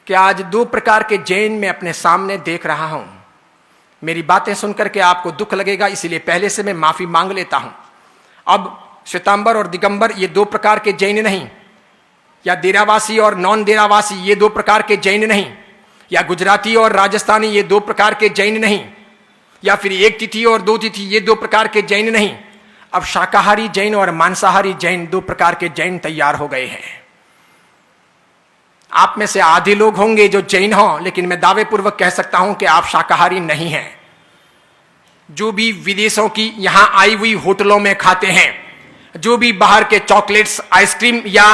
कि आज दो प्रकार के जैन मैं अपने सामने देख रहा हूं। मेरी बातें सुनकर के आपको दुख लगेगा, इसलिए पहले से मैं माफी मांग लेता हूं। अब श्वेतांबर और दिगंबर ये दो प्रकार के जैन नहीं, या देरावासी और नॉन देरावासी ये दो प्रकार के जैन नहीं, या गुजराती और राजस्थानी ये दो प्रकार के जैन नहीं, या फिर एक तिथि और दो तिथि ये दो प्रकार के जैन नहीं। अब शाकाहारी जैन और मांसाहारी जैन दो प्रकार के जैन तैयार हो गए हैं। आप में से आधे लोग होंगे जो जैन हों, लेकिन मैं दावे पूर्वक कह सकता हूं कि आप शाकाहारी नहीं हैं। जो भी विदेशों की यहां आई हुई होटलों में खाते हैं, जो भी बाहर के चॉकलेट्स, आइसक्रीम या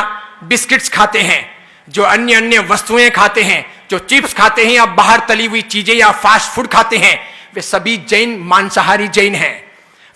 बिस्किट्स खाते हैं, जो अन्य अन्य वस्तुएं खाते हैं, जो चिप्स खाते हैं या बाहर तली हुई चीजें या फास्ट फूड खाते हैं, वे सभी जैन मांसाहारी जैन हैं।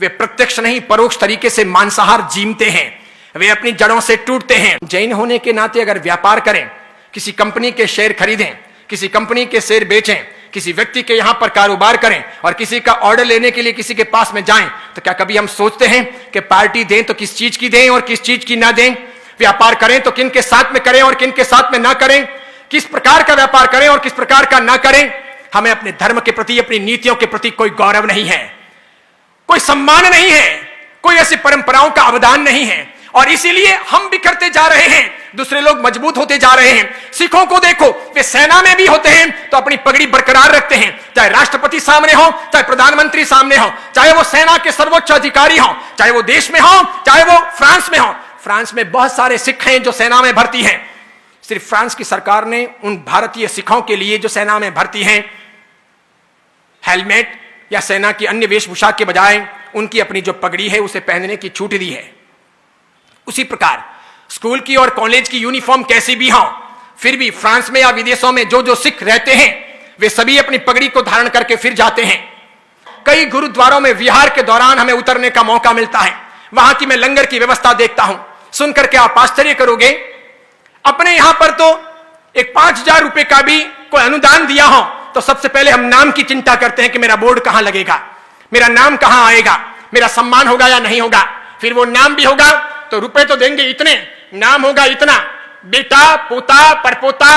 वे प्रत्यक्ष नहीं परोक्ष तरीके से मांसाहार जीमते हैं, वे अपनी जड़ों से टूटते हैं। जैन होने के नाते अगर व्यापार करें, किसी कंपनी के शेयर खरीदें, किसी कंपनी के शेयर बेचें, किसी व्यक्ति के यहां पर कारोबार करें और किसी का ऑर्डर लेने के लिए किसी के पास में जाएं, तो क्या कभी हम सोचते हैं कि पार्टी दें तो किस चीज की दें और किस चीज की ना दें? व्यापार करें तो किन के साथ में करें और किन के साथ में ना करें? किस प्रकार का व्यापार करें और किस प्रकार का ना करें? हमें अपने धर्म के प्रति, अपनी नीतियों के प्रति कोई गौरव नहीं है, कोई सम्मान नहीं है, कोई ऐसी परंपराओं का अवदान नहीं है, और इसीलिए हम बिखरते जा रहे हैं, दूसरे लोग मजबूत होते जा रहे हैं। सिखों को देखो, वे सेना में भी होते हैं तो अपनी पगड़ी बरकरार रखते हैं, चाहे राष्ट्रपति सामने हो, चाहे प्रधानमंत्री सामने हो, चाहे वो सेना के सर्वोच्च अधिकारी हो, चाहे वो देश में हो, चाहे वो फ्रांस में हो। फ्रांस में बहुत सारे सिख हैं जो सेना में भर्ती हैं। सिर्फ फ्रांस की सरकार ने उन भारतीय सिखों के लिए जो सेना में भर्ती हैं, हेलमेट या सेना की अन्य वेशभूषा के बजाय उनकी अपनी जो पगड़ी है उसे पहनने की छूट दी है। उसी प्रकार स्कूल की और कॉलेज की यूनिफॉर्म कैसी भी हो, फिर भी फ्रांस में या विदेशों में जो जो सिख रहते हैं वे सभी अपनी पगड़ी को धारण करके फिर जाते हैं। कई गुरुद्वारों में विहार के दौरान हमें उतरने का मौका मिलता है, वहां की मैं लंगर की व्यवस्था देखता हूं, सुनकर के आप आश्चर्य करोगे। अपने यहां पर तो एक 5,000 रुपए का भी कोई अनुदान दिया हो तो सबसे पहले हम नाम की चिंता करते हैं कि मेरा बोर्ड कहां लगेगा, मेरा नाम कहां आएगा, मेरा सम्मान होगा या नहीं होगा। फिर वो नाम भी होगा तो रुपए तो देंगे इतने, नाम होगा इतना। बेटा, पोता, परपोता,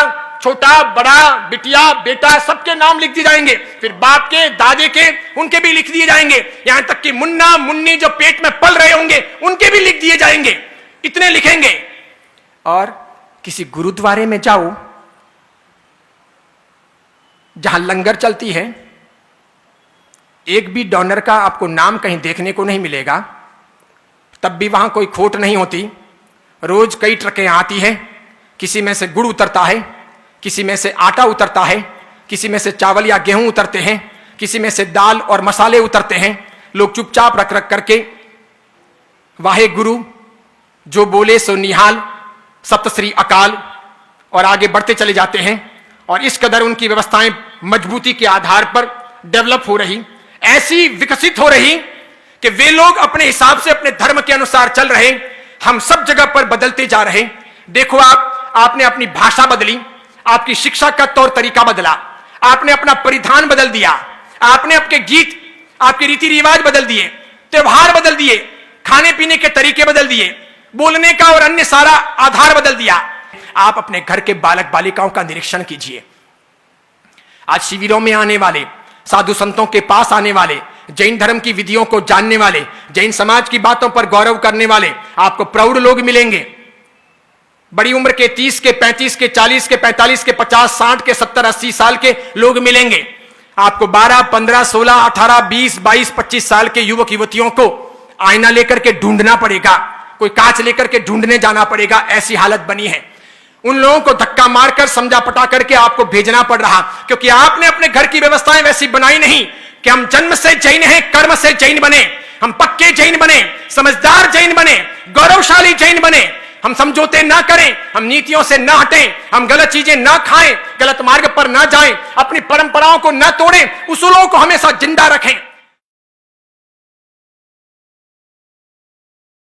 छोटा, बड़ा, बिटिया, बेटा, सबके नाम लिख दिए जाएंगे। फिर बाप के, दादे के, उनके भी लिख दिए जाएंगे। यहां तक कि मुन्ना मुन्नी जो पेट में पल रहे होंगे उनके भी लिख दिए जाएंगे। इतने लिखेंगे। और किसी गुरुद्वारे में जाओ जहां लंगर चलती है, एक भी डोनर का आपको नाम कहीं देखने को नहीं मिलेगा, तब भी वहां कोई खोट नहीं होती। रोज कई ट्रकें आती हैं, किसी में से गुड़ उतरता है, किसी में से आटा उतरता है, किसी में से चावल या गेहूं उतरते हैं, किसी में से दाल और मसाले उतरते हैं। लोग चुपचाप रख रख करके वाहे गुरु, जो बोले सो निहाल, सप्त श्री अकाल, और आगे बढ़ते चले जाते हैं। और इस कदर उनकी व्यवस्थाएं मजबूती के आधार पर डेवलप हो रही, ऐसी विकसित हो रही कि वे लोग अपने हिसाब से अपने धर्म के अनुसार चल रहे, हम सब जगह पर बदलते जा रहे। देखो आपने अपनी भाषा बदली, आपकी शिक्षा का तौर तरीका बदला, आपने अपना परिधान बदल दिया, आपने आपके गीत, आपके रीति रिवाज बदल दिए, त्योहार बदल दिए, खाने पीने के तरीके बदल दिए, बोलने का और अन्य सारा आधार बदल दिया। आप अपने घर के बालक बालिकाओं का निरीक्षण कीजिए। आज शिविरों में आने वाले, साधु संतों के पास आने वाले, जैन धर्म की विधियों को जानने वाले, जैन समाज की बातों पर गौरव करने वाले आपको प्रौढ़ लोग मिलेंगे। बड़ी उम्र के 30 के, 35 के, 40 के, 45 के, 50, 60 के, 70, 80 साल के लोग मिलेंगे। आपको 12, 15, 16, 18, 20, 22, 25 साल के युवक युवतियों को आईना लेकर के ढूंढना पड़ेगा, कोई कांच लेकर के ढूंढने जाना पड़ेगा, ऐसी हालत बनी है। उन लोगों को धक्का मारकर, समझा पटा करके आपको भेजना पड़ रहा, क्योंकि आपने अपने घर की व्यवस्थाएं वैसी बनाई नहीं कि हम जन्म से जैन हैं, कर्म से जैन बने, हम पक्के जैन बने, समझदार जैन बने, गौरवशाली जैन बने। हम समझौते ना करें, हम नीतियों से ना हटें, हम गलत चीजें ना खाएं, गलत मार्ग पर ना जाएं, अपनी परंपराओं को ना तोड़ें, उसूलों को हमेशा जिंदा रखें।